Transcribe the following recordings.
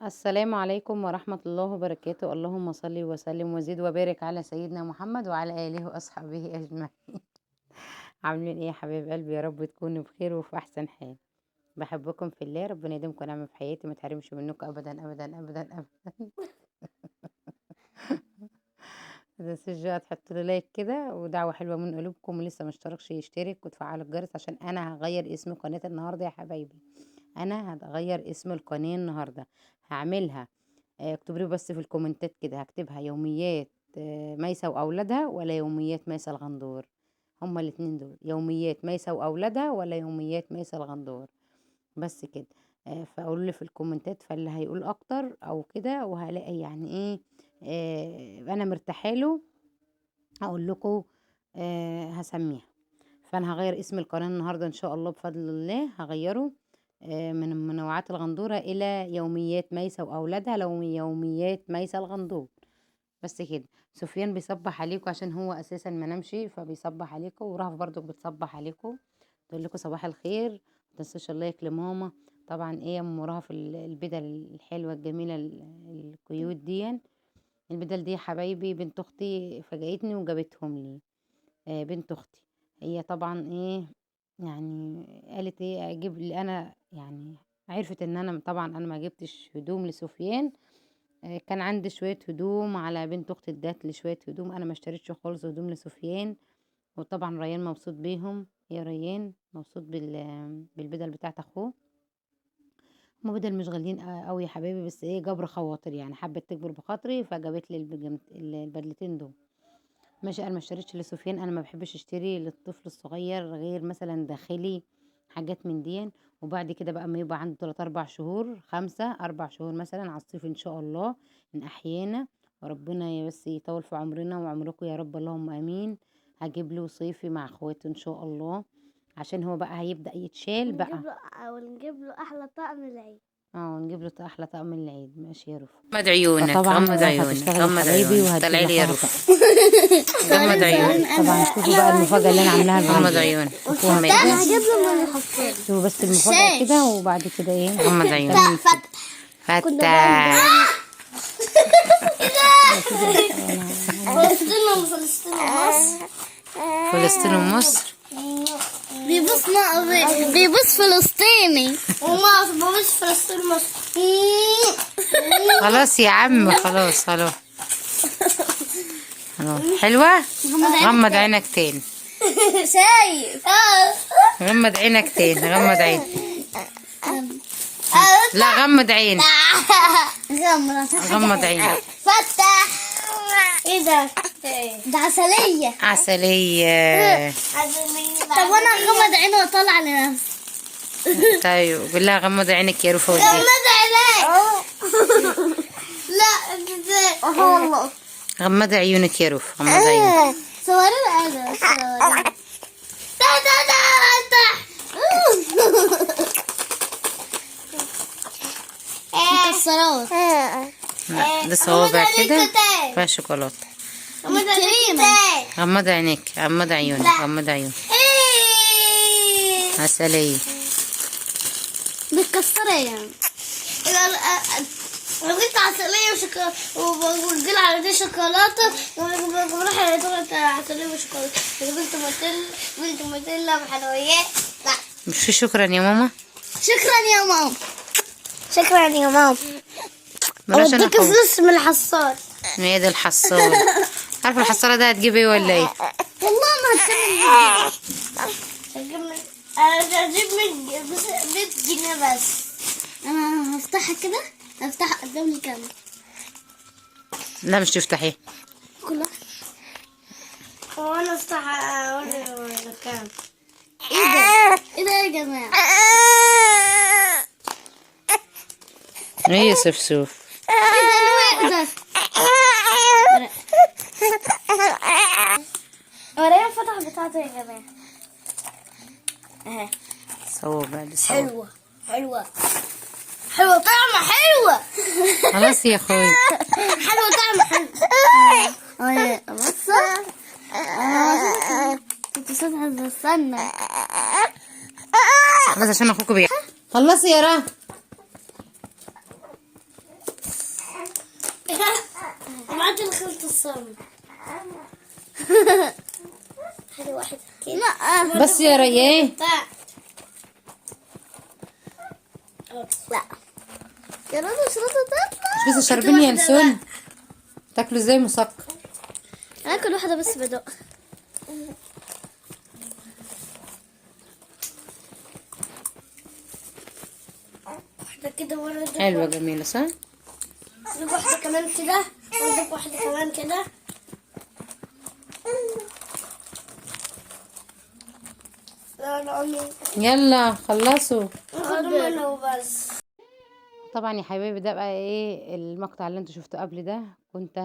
السلام عليكم ورحمة الله وبركاته. اللهم صل وسلم وزد وبارك على سيدنا محمد وعلى آله وأصحابه أجمعين. عاملين ايه يا حبايب قلبي؟ يا رب تكونوا بخير وفي أحسن حال. بحبكم في الله، ربنا يديمكم نعمة في حياتي، ما تحرمش منكم أبدا أبدا أبدا أبدا. متنسوش بقى تحطوا لي لايك كده ودعوة حلوة من قلوبكم، ولسه ما اشتركش يشترك وتفعلوا الجرس عشان أنا هغير اسم قناة النهاردة يا حبايبي. أنا هغير اسم القناة النهاردة، هعملها اكتبوا لي بس في الكومنتات كده، هكتبها يوميات ميسة واولادها ولا يوميات ميسة الغندور. هما الاتنين دول، يوميات ميسة واولادها ولا يوميات ميسة الغندور، بس كده. فقولوا لي في الكومنتات، فاللي هيقول اكتر او كده وهلاقي يعني ايه انا مرتاحه له هقول لكم هسميها. فانا هغير اسم القناه النهارده ان شاء الله بفضل الله، هغيره من منوعات الغندوره الى يوميات ميسة واولادها لو يوميات ميسة الغندور، بس كده. سفيان بيصبح عليكم عشان هو اساسا ما نمشي، فبيصبح عليكم، ورهف برضو بتصبح عليكم تقول لكم صباح الخير. ما تنسوش اللايك لماما. طبعا ايه يا ام رهف البدل الحلوه الجميله الكيوت دي، البدل دي يا حبايبي بنت اختي فاجأتني وجابتهم لي. بنت اختي هي طبعا ايه يعني قالت ايه اجيب لي انا، يعني عرفت ان انا طبعا انا ما جبتش هدوم لسفيان. كان عندي شوية هدوم على بنت اختي ادت لي شوية هدوم، انا ما اشتريتش خالص هدوم لسفيان. وطبعا ريان مبسوط بيهم، يا ريان مبسوط بالبدل بتاعت اخوه. هما بدل مش غاليين قوي يا حبايبي، بس ايه جبر خواطر، يعني حبت تكبر بخاطري فجابت لي البدلتين دول. ماشي، انا ما اشتريتش لسفيان، انا ما بحبش اشتري للطفل الصغير غير مثلا داخلي حاجات من دي. وبعد كده بقى ما يبقى عنده 3 4 شهور 5 4 شهور مثلا على الصيف ان شاء الله ان احيانا، وربنا بس يطول في عمرنا وعمركم يا رب اللهم امين. هجيب له صيفي مع اخواته ان شاء الله، عشان هو بقى هيبدأ يتشال بقى. ونجيب له احلى طقم العيد. نجيب له احلى طقم العيد، ماشي يا رف. غمض عيونك، فطبعا غمض عيونك، هتشتغل يا غمض حبايبي عيونك، وهتجيب طلعي له لي يا احلى روف. طقم. غمض عيونك، طبعا شوفوا بقى المفاجأة اللي انا عاملاها غمض لريان. عيونك. شوفوها أما كده، انا هجيب له من الحصان. شوفوا بس المفاجأة كده وبعد كده ايه غمض عيونك. نكمل فيه. فتح. فلسطين ومصر. فلسطين ومصر. بيبص فلسطيني ومصر بيبص فلسطين مصر. خلاص يا عم، خلاص خلاص. حلوة. غمض عينك تاني، شايف غمض عينك تاني، غمض عينك. لا غمض عينك، غمض عينك. فتح. ايه ده؟ ده عسلية. عسلية. طب وانا اغمض عيني واطلع لنفسي. طيب قول لها غمض عينك يا رفا ودي. غمض عينيك. لا ازاي؟ والله غمض عيونك يا رفا، غمض عيونك. صوري انا صوري. مكسرات. لا ده صوابع كده فيها شوكولاتة. كريمة. غمض عينيك، غمض عيونك، غمض عيونك. عسلية. متكسرة يعني. لو جبت عسلية وشوكولاتة وقلت على دي شوكولاتة بروح عسلية وشوكولاتة. بنت ماتيلا وحلويات. لا مش في شكرا يا ماما. شكرا يا ماما. شكرا يا ماما. بلاش انا اوديك فلوس من الحصال. ما هي دي الحصالة. عارفة الحصالة ده هتجيب ايه ولا ايه؟ والله ما هجيب انا هجيب 100 جنيه بس. انا هفتحها كده، هفتحها قدام الكاميرا. لا مش تفتحيه كلها. هو انا افتحها اوري الكاميرا. ايه ده؟ ايه ده يا جماعة؟ ايه يا سفسوف؟ ايه ده؟ وريني الفتحة بتاعته يا جماعة. اهي. صوابع دي صوابع. حلوة حلوة حلوة طعمة حلوة. خلاص يا اخوي. حلوة طعمة حلوة. بص كنت صدق استنى. بس عشان اخوك خلصي يا راه. الصمت. هذه واحدة كده. بس يا ريان. لا يا رضا شرطة تطلع. مش لسه شاربين ينسون؟ تاكلوا ازاي مسكر؟ انا كل واحدة بس بدق. واحدة كده ورا دي. حلوة جميلة صح؟ عندك واحدة كمان كده، عندك واحدة كمان كده. لا لا أمي. يلا خلصوا. خد منه وبس. طبعا يا حبايبي ده بقى ايه المقطع اللي انتوا شفتوه قبل ده. كنت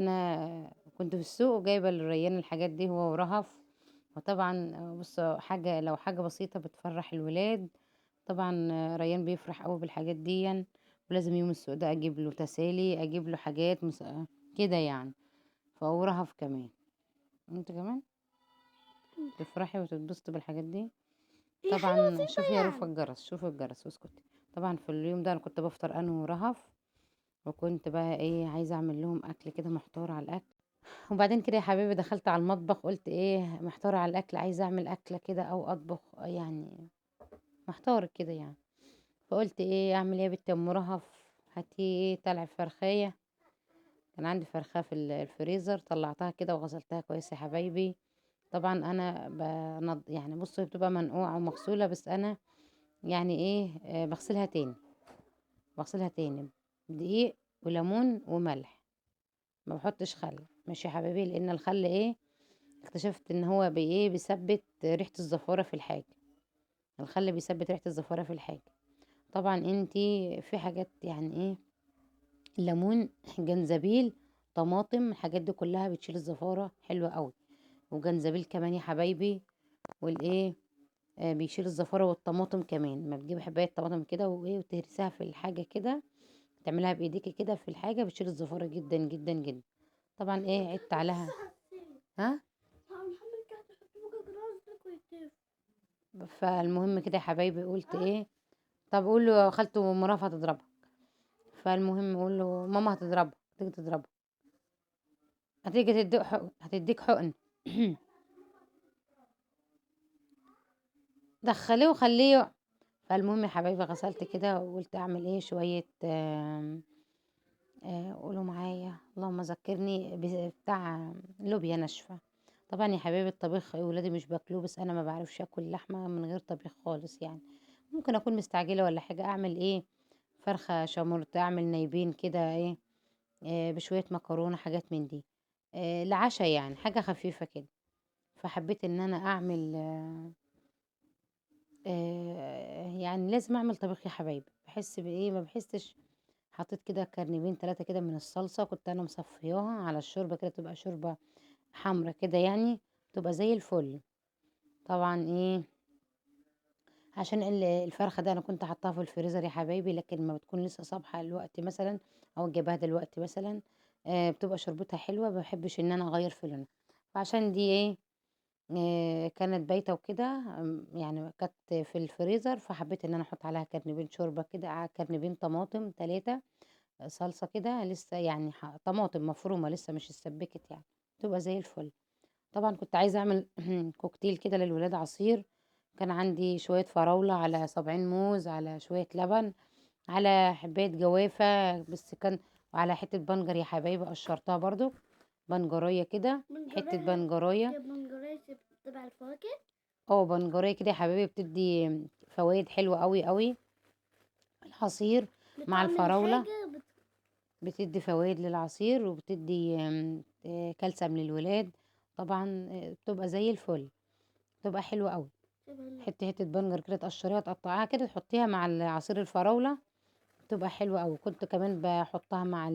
في السوق جايبه للريان الحاجات دي هو ورهف. وطبعا بصوا حاجه لو حاجه بسيطه بتفرح الولاد. طبعا ريان بيفرح قوي بالحاجات دي. ولازم يوم السوق ده اجيب له تسالي، اجيب له حاجات كده يعني. فهو رهف كمان. انت كمان تفرحي وتتبسطي بالحاجات دي. طبعا شوفي يا روفا الجرس، شوفي الجرس واسكتي. طبعا في اليوم ده انا كنت بفطر انا ورهف. وكنت بقى ايه عايزه اعمل لهم اكل كده، محتاره على الاكل. وبعدين كده يا حبيبي دخلت على المطبخ، قلت ايه محتاره على الاكل، عايزه اعمل اكله كده او اطبخ يعني. محتاره كده يعني. فقلت ايه اعمل ايه يا بنت ام رهف؟ هاتي ايه طلع فرخيه. كان عندي فرخه في الفريزر، طلعتها كده وغسلتها كويس يا حبايبي. طبعا انا يعني بصوا هي بتبقى منقوعه ومغسوله، بس انا يعني ايه بغسلها تاني بدقيق وليمون وملح. ما بحطش خل، ماشي يا حبايبي، لان الخل ايه اكتشفت ان هو ايه بيثبت ريحه الزفاره في الحاجه. الخل بيثبت ريحه الزفاره في الحاجه. طبعا انتي في حاجات يعني ايه ليمون، جنزبيل، طماطم، الحاجات دي كلها بتشيل الزفاره حلوه قوي. وجنزبيل كمان يا حبايبي. والايه بيشيل الزفاره. والطماطم كمان ما بتجيب حبايه طماطم كده وايه وتهرسها في الحاجه كده، تعملها بايديكي كده في الحاجه بتشيل الزفاره جدا جدا جدا. طبعا ايه عدت عليها. ها فالمهم كده يا حبايبي قلت ايه طب قول له خالته مرافعة هتضربها. فالمهم قول له ماما هتضربها، هتيجي تضربها، هتيجي تديك حقن، هتديك حقن. دخليه وخليه فالمهم يا حبايبي غسلت كده وقلت اعمل ايه شوية قولوا معايا اللهم ذكرني بتاع لوبيا ناشفة. طبعا يا حبايبي الطبيخ ولادي مش باكلوه، بس انا ما بعرفش اكل لحمة من غير طبيخ خالص يعني. ممكن اكون مستعجلة ولا حاجة اعمل ايه فرخة شامورت، اعمل نايبين كده ايه بشوية مكرونة حاجات من دي العشاء يعني حاجة خفيفة كده. فحبيت ان انا اعمل يعني لازم اعمل طبيخ يا حبايبي. بحس بايه ما بحسش. حطيت كده كرنبين 3 كده من الصلصة، كنت انا مصفياها على الشوربة كده تبقى شوربة حمرا كده يعني، تبقى زي الفل. طبعا ايه عشان الفرخة ده انا كنت حطاها في الفريزر يا حبايبي، لكن ما بتكون لسه صابحة الوقت مثلا او جايباها دلوقتي مثلا بتبقى شربتها حلوة، ما بحبش ان انا اغير في لونها. فعشان دي ايه كانت بايته وكده يعني كانت في الفريزر، فحبيت ان انا احط عليها كرنبين شوربه كده كرنبين طماطم 3 صلصه كده لسه يعني طماطم مفرومه لسه مش اتسبكت يعني تبقى زي الفل. طبعا كنت عايزه اعمل كوكتيل كده للولاد عصير. كان عندي شويه فراوله على صابعين موز على شويه لبن على حبايه جوافه بس كان، وعلى حته بنجر يا حبايبي قشرتها برضو بنجريه كده حته بنجريه. بنجرية تبع الفواكه. بنجريه كده يا حبايبي بتدي فوائد حلوه قوي قوي. العصير مع بتعمل الفراوله حاجة بتدي فوائد للعصير وبتدي كالسيوم للولاد. طبعا بتبقى زي الفل، بتبقى حلوه قوي. حته بنجر كده تقشريها تقطعيها كده تحطيها مع عصير الفراوله بتبقى حلوه قوي. كنت كمان بحطها مع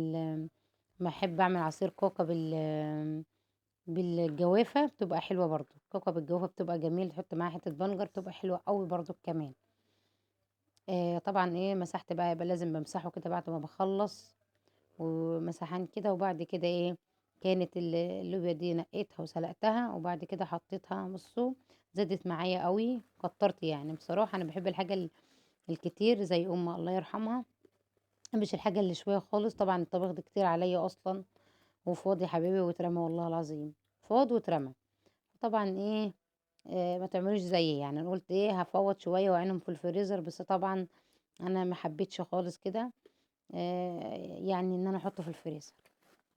ما احب اعمل عصير كوكا بالجوافه بتبقى حلوه برضو. كوكا بالجوافه بتبقى جميل، تحط معاها حته بنجر بتبقى حلوه قوي برضو كمان. طبعا ايه مسحت بقى يبقى لازم بمسحه كده بعد ما بخلص ومسحان كده. وبعد كده ايه كانت اللوبيا دي نقيتها وسلقتها وبعد كده حطيتها بصوا زادت معايا قوي كترت يعني. بصراحه انا بحب الحاجه الكتير زي الله يرحمها، مش الحاجه اللي شويه خالص. طبعا الطبخ ده كتير عليا اصلا وفاض يا حبايبي واترمى والله العظيم، فاض واترمى. طبعا ايه، ما تعملوش زيي، يعني انا قلت ايه هفوت شويه وعينهم في الفريزر، بس طبعا انا ما حبيتش خالص كده. يعني ان انا احطه في الفريزر،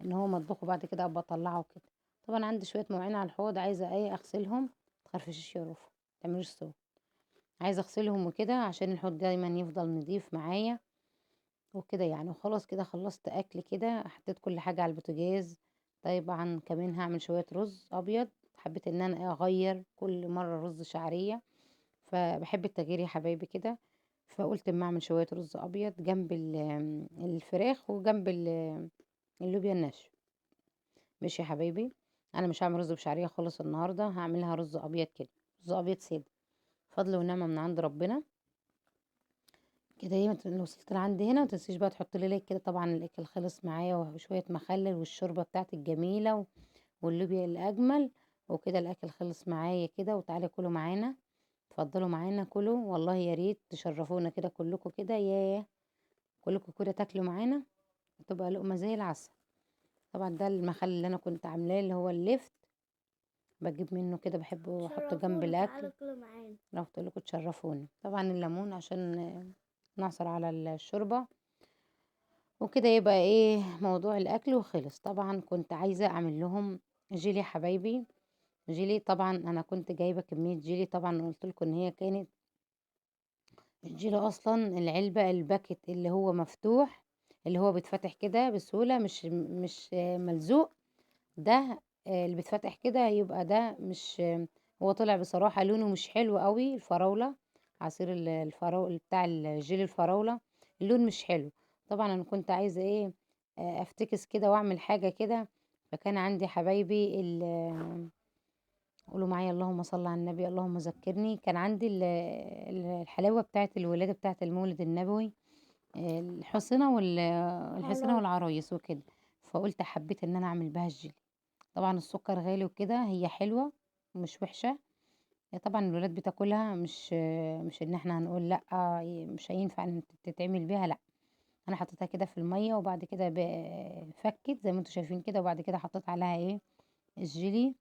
ان هو مطبوخ وبعد كده ابقى اطلعه كده. طبعا عندي شويه مواعين على الحوض عايزه ايه اغسلهم، متخرفشيش يا رفا، متعملوش صوت. عايزه اغسلهم وكده عشان الحوض دايما يفضل نضيف معايا وكده يعني. وخلاص كده خلصت اكل كده، حطيت كل حاجه على البوتاجاز. طبعا كمان هعمل شويه رز ابيض، حبيت ان انا اغير كل مره رز شعريه، فبحب التغيير يا حبايبي كده. فقلت اما اعمل شويه رز ابيض جنب الفراخ وجنب اللوبيا الناشفه. ماشي يا حبايبي، انا مش هعمل رز بشعريه خالص النهارده، هعملها رز ابيض كده، رز ابيض ساده، فضل ونعمه من عند ربنا كده. ايه لو وصلت لعندي هنا متنسيش بقى تحط لي لايك كده. طبعا الاكل خلص معايا وشويه مخلل والشوربه بتاعتي الجميله واللوبيا الاجمل وكده. الاكل خلص معايا كده، وتعالى كلوا معانا، اتفضلوا معانا كلوا، والله يا ريت تشرفونا كده كلكم كده، ياه كلكم كده تاكلوا معانا، تبقى لقمه زي العسل. طبعا ده المخلل اللي انا كنت عاملاه اللي هو اللفت، بجيب منه كده، بحبه احطه جنب شرفونا الاكل. تعالوا كلوا معانا. لو قلت لكم تشرفوني، طبعا الليمون عشان نعصر على الشوربه وكده، يبقى ايه موضوع الاكل وخلص. طبعا كنت عايزه اعمل لهم جيلي يا حبايبي، جيلي. طبعا انا كنت جايبه كميه جيلي، طبعا قلت لكم ان هي كانت الجيلي اصلا العلبه الباكت اللي هو مفتوح، اللي هو بيتفتح كده بسهوله، مش ملزوق ده. اللي بيتفتح كده يبقى ده مش هو طلع بصراحة لونه مش حلو قوي. الفراولة، عصير الفراولة بتاع الجيل الفراولة، اللون مش حلو. طبعا انا كنت عايزة ايه، افتكس كده واعمل حاجة كده. فكان عندي حبايبي قولوا معايا اللهم صل على النبي اللهم ذكرني. كان عندي الحلاوة بتاعت الولادة بتاعت المولد النبوي، الحصنة خلاص. والعرايس وكده. فقلت حبيت ان انا اعمل بها الجيلي. طبعا السكر غالي وكده، هي حلوة مش وحشة. هي طبعا الولاد بتاكلها، مش ان احنا هنقول لا، مش هينفع ان تتعمل بيها، لا. انا حطيتها كده في المية وبعد كده فكت زي ما انتوا شايفين كده، وبعد كده حطيت عليها ايه الجيلي.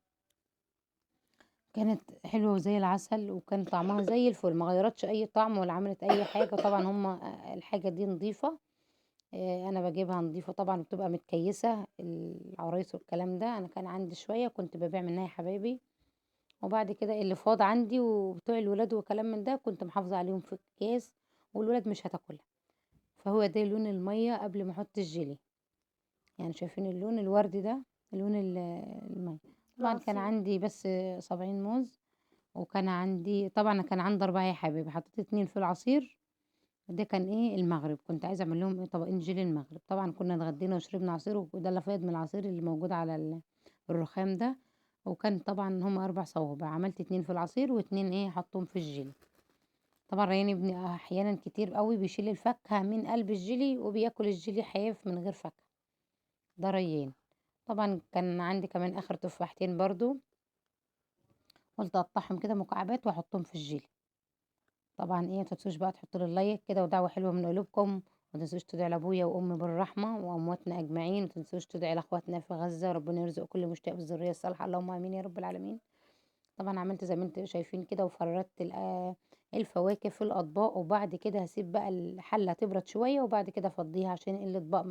كانت حلوة وزي العسل، وكان طعمها زي الفل، ما غيرتش اي طعم ولا عملت اي حاجة. طبعا هما الحاجة دي نظيفة، انا بجيبها نظيفة طبعا، بتبقى متكيسة العرايس والكلام ده. انا كان عندي شوية كنت ببيع منها يا حبايبي، وبعد كده اللي فاض عندي وبتوع الولاد وكلام من ده كنت محافظة عليهم في الكيس، والولاد مش هتاكلها. فهو ده لون المية قبل ما احط الجيلي، يعني شايفين اللون الوردي ده، لون المية. طبعا كان العصير. عندي بس 70 موز، وكان عندي طبعا كان عندي 4 يا حبيبي، حطيت 2 في العصير. ده كان ايه المغرب، كنت عايزه اعمل لهم ايه طبقين جيلي المغرب. طبعا كنا اتغدينا وشربنا عصير، وده اللي فايض من العصير اللي موجود على الرخام ده. وكان طبعا هم 4 صوابع، عملت 2 في العصير واتنين ايه حطهم في الجيلي. طبعا ريان ابني احيانا كتير قوي بيشيل الفاكهه من قلب الجيلي وبياكل الجيلي حياف من غير فاكهه، ده ريان. طبعا كان عندي كمان اخر تفاحتين برضو، قلت اقطعهم كده مكعبات واحطهم في الجيلي. طبعا ايه متنسوش بقى تحطوا لي اللايك كده ودعوة حلوة من قلوبكم. متنسوش تدعي لابويا وامي بالرحمة وامواتنا اجمعين. متنسوش تدعي لاخواتنا في غزة، ربنا يرزق كل مشتاق بالذرية الصالحة، اللهم امين يا رب العالمين. طبعا عملت زي ما انتوا شايفين كده، وفردت الفواكه في الاطباق، وبعد كده هسيب بقى الحلة تبرد شوية، وبعد كده افضيها عشان الاطباق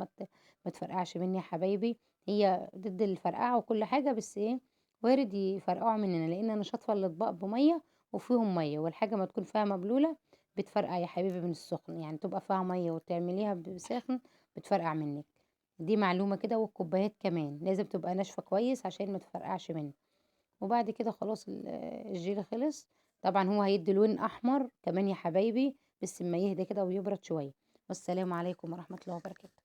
ما تفرقعش مني يا حبايبي. هي ضد الفرقعة وكل حاجة، بس ايه وارد يفرقعوا مننا، لان انا شاطفة الاطباق بمية وفيهم مية، والحاجة ما تكون فيها مبلولة بتفرقع يا حبيبي من السخن، يعني تبقى فيها مية وتعمليها بساخن بتفرقع منك. دي معلومة كده. والكوبايات كمان لازم تبقى ناشفة كويس عشان ما تفرقعش منك. وبعد كده خلاص الجيلي خلص. طبعا هو هيدي لون احمر كمان يا حبايبي، بس اما يهدى كده ويبرد شوية. والسلام عليكم ورحمة الله وبركاته.